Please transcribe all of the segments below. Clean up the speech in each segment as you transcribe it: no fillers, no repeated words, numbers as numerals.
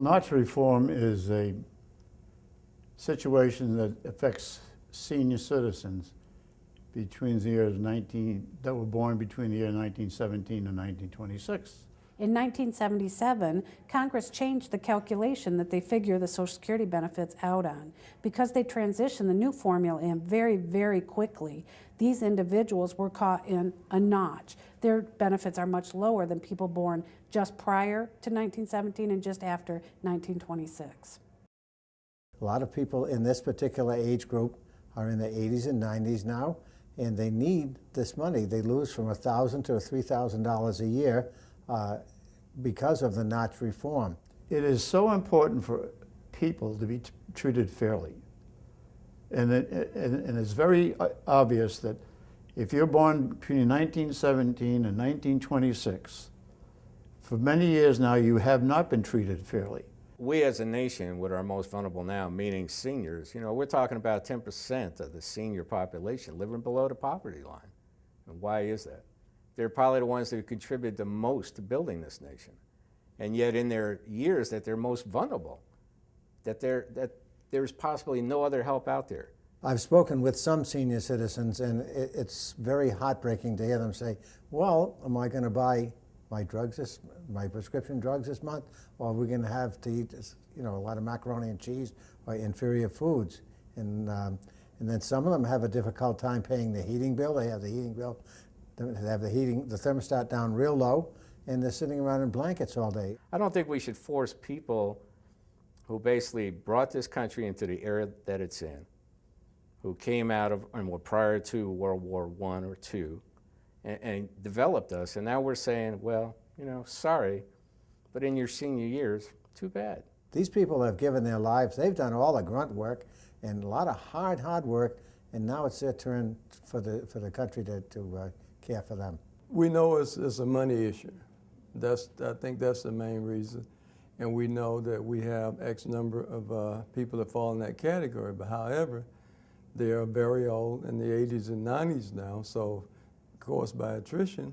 Notch reform is a situation that affects senior citizens between the years that were born between the year 1917 and 1926. In 1977, Congress changed the calculation that they figure the Social Security benefits out on. Because they transitioned the new formula in very, very quickly, these individuals were caught in a notch. Their benefits are much lower than people born just prior to 1917 and just after 1926. A lot of people in this particular age group are in their 80s and 90s now, and they need this money. They lose from $1,000 to $3,000 a year because of the notch reform. It is so important for people to be treated fairly. And it's very obvious that if you're born between 1917 and 1926, for many years now you have not been treated fairly. We as a nation, with our most vulnerable now, meaning seniors, we're talking about 10% of the senior population living below the poverty line. And why is that? They're probably the ones that contribute the most to building this nation. And yet in their years that they're most vulnerable, that there's possibly no other help out there. I've spoken with some senior citizens, and it's very heartbreaking to hear them say, well, am I going to buy my prescription drugs this month, or are we going to have to eat a lot of macaroni and cheese or inferior foods? And then some of them have a difficult time paying the heating bill. They have the heating bill, they have the thermostat down real low, and they're sitting around in blankets all day. I don't think we should force people who basically brought this country into the era that it's in, who came out of and were prior to World War I or II, and developed us, and now we're saying, well, sorry, but in your senior years, too bad. These people have given their lives. They've done all the grunt work and a lot of hard work, and now it's their turn for the country to care for them. We know it's a money issue. I think that's the main reason. And we know that we have X number of people that fall in that category, but however, they are very old, in the 80s and 90s now, so of course by attrition,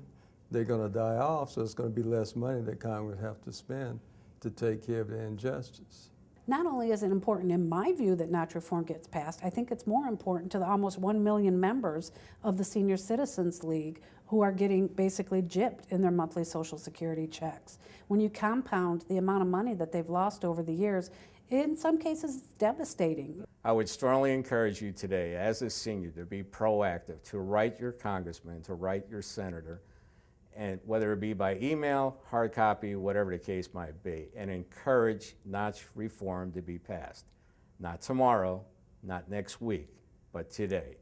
they're going to die off, so it's going to be less money that Congress have to spend to take care of the injustice. Not only is it important, in my view, that notch reform gets passed, I think it's more important to the almost 1 million members of the Senior Citizens League who are getting basically gypped in their monthly Social Security checks. When you compound the amount of money that they've lost over the years, in some cases it's devastating. I would strongly encourage you today, as a senior, to be proactive, to write your congressman, to write your senator, and whether it be by email, hard copy, whatever the case might be, and encourage notch reform to be passed. Not tomorrow, not next week, but today.